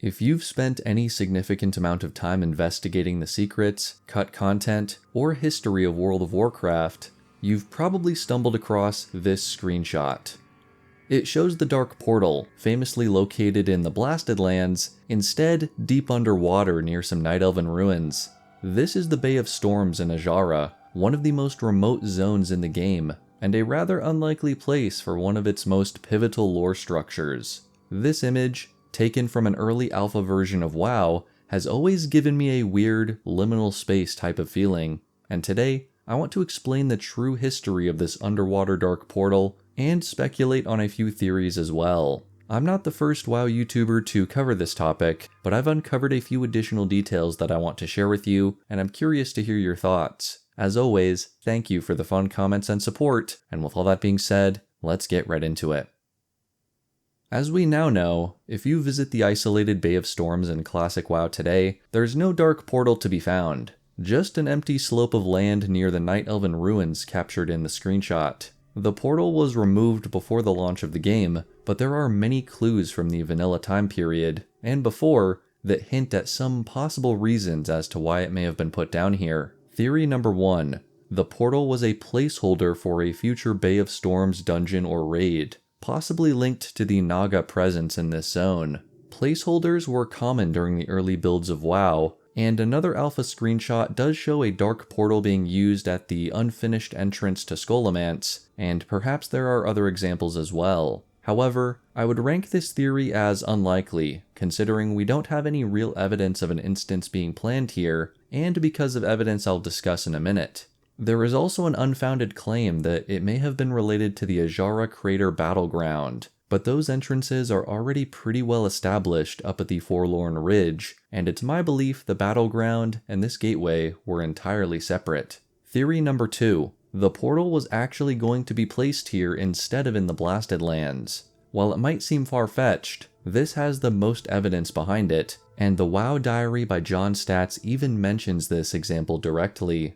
If you've spent any significant amount of time investigating the secrets, cut content, or history of World of Warcraft, you've probably stumbled across this screenshot. It shows the Dark Portal, famously located in the Blasted Lands, instead deep underwater near some Night Elven ruins. This is the Bay of Storms in Azshara, one of the most remote zones in the game, and a rather unlikely place for one of its most pivotal lore structures. This image, taken from an early alpha version of WoW, has always given me a weird, liminal space type of feeling, and today I want to explain the true history of this underwater dark portal and speculate on a few theories as well. I'm not the first WoW YouTuber to cover this topic, but I've uncovered a few additional details that I want to share with you, and I'm curious to hear your thoughts. As always, thank you for the fun comments and support, and with all that being said, let's get right into it. As we now know, if you visit the isolated Bay of Storms in Classic WoW today, there's no dark portal to be found, just an empty slope of land near the Night Elven ruins captured in the screenshot. The portal was removed before the launch of the game, but there are many clues from the vanilla time period, and before, that hint at some possible reasons as to why it may have been put down here. Theory number 1. The portal was a placeholder for a future Bay of Storms dungeon or raid, possibly linked to the Naga presence in this zone. Placeholders were common during the early builds of WoW, and another alpha screenshot does show a dark portal being used at the unfinished entrance to Skullomance, and perhaps there are other examples as well. However, I would rank this theory as unlikely, considering we don't have any real evidence of an instance being planned here, and because of evidence I'll discuss in a minute. There is also an unfounded claim that it may have been related to the Azshara Crater Battleground, but those entrances are already pretty well established up at the Forlorn Ridge, and it's my belief the Battleground and this gateway were entirely separate. Theory number 2. The portal was actually going to be placed here instead of in the Blasted Lands. While it might seem far-fetched, this has the most evidence behind it, and the WoW Diary by John Statz even mentions this example directly.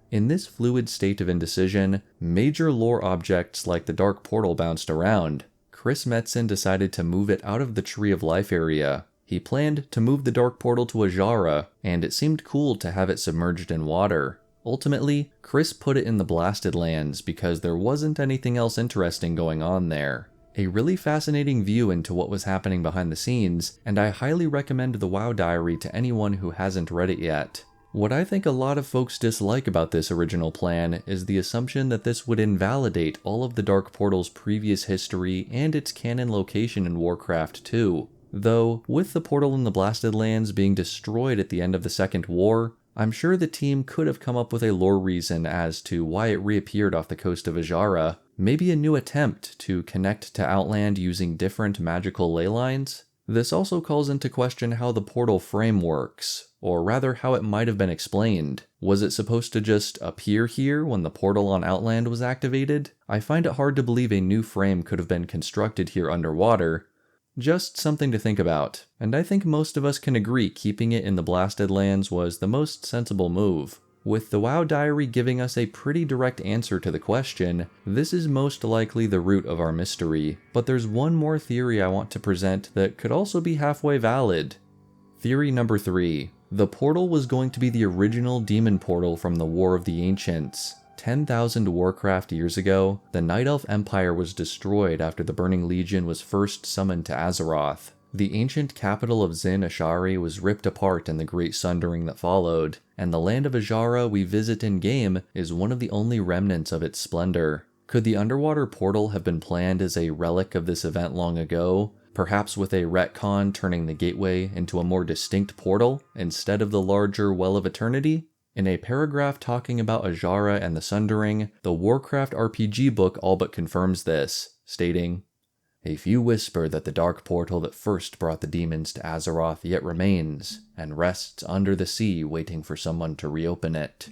In this fluid state of indecision, major lore objects like the Dark Portal bounced around. Chris Metzen decided to move it out of the Tree of Life area. He planned to move the Dark Portal to Azshara, and it seemed cool to have it submerged in water. Ultimately, Chris put it in the Blasted Lands because there wasn't anything else interesting going on there. A really fascinating view into what was happening behind the scenes, and I highly recommend the WoW Diary to anyone who hasn't read it yet. What I think a lot of folks dislike about this original plan is the assumption that this would invalidate all of the Dark Portal's previous history and its canon location in Warcraft 2. Though, with the portal in the Blasted Lands being destroyed at the end of the Second War, I'm sure the team could have come up with a lore reason as to why it reappeared off the coast of Azshara, maybe a new attempt to connect to Outland using different magical ley lines. This also calls into question how the portal frame works, or rather how it might have been explained. Was it supposed to just appear here when the portal on Outland was activated? I find it hard to believe a new frame could have been constructed here underwater. Just something to think about, and I think most of us can agree keeping it in the Blasted Lands was the most sensible move. With the WoW Diary giving us a pretty direct answer to the question, this is most likely the root of our mystery. But there's one more theory I want to present that could also be halfway valid. Theory number 3. The portal was going to be the original demon portal from the War of the Ancients. 10,000 Warcraft years ago, the Night Elf Empire was destroyed after the Burning Legion was first summoned to Azeroth. The ancient capital of Zin Ashari was ripped apart in the Great Sundering that followed, and the land of Azshara we visit in-game is one of the only remnants of its splendor. Could the underwater portal have been planned as a relic of this event long ago, perhaps with a retcon turning the gateway into a more distinct portal instead of the larger Well of Eternity? In a paragraph talking about Azshara and the Sundering, the Warcraft RPG book all but confirms this, stating, "A few whisper that the dark portal that first brought the demons to Azeroth yet remains, and rests under the sea waiting for someone to reopen it."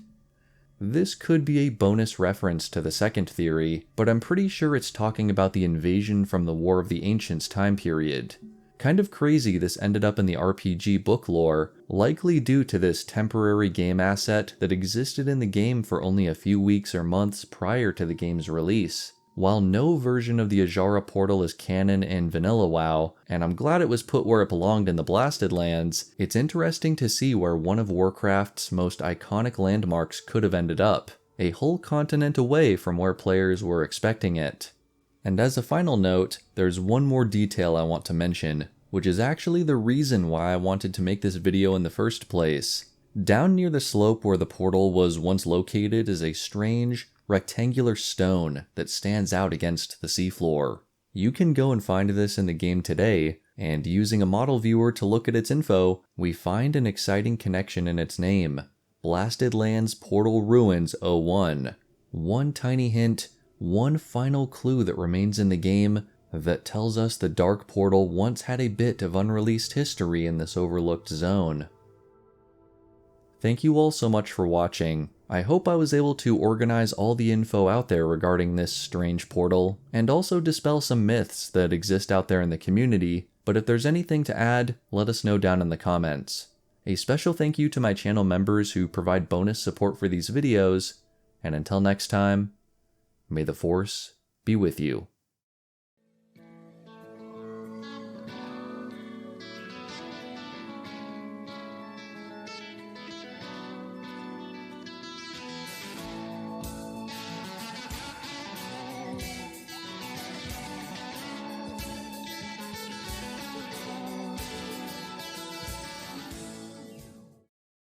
This could be a bonus reference to the second theory, but I'm pretty sure it's talking about the invasion from the War of the Ancients time period. Kind of crazy this ended up in the RPG book lore, likely due to this temporary game asset that existed in the game for only a few weeks or months prior to the game's release. While no version of the Azshara portal is canon in vanilla WoW, and I'm glad it was put where it belonged in the Blasted Lands, it's interesting to see where one of Warcraft's most iconic landmarks could have ended up, a whole continent away from where players were expecting it. And as a final note, there's one more detail I want to mention, which is actually the reason why I wanted to make this video in the first place. Down near the slope where the portal was once located is a strange, rectangular stone that stands out against the seafloor. You can go and find this in the game today, and using a model viewer to look at its info, we find an exciting connection in its name, Blasted Lands Portal Ruins 01. One tiny hint, one final clue that remains in the game that tells us the Dark Portal once had a bit of unreleased history in this overlooked zone. Thank you all so much for watching. I hope I was able to organize all the info out there regarding this strange portal, and also dispel some myths that exist out there in the community, but if there's anything to add, let us know down in the comments. A special thank you to my channel members who provide bonus support for these videos, and until next time, may the Force be with you.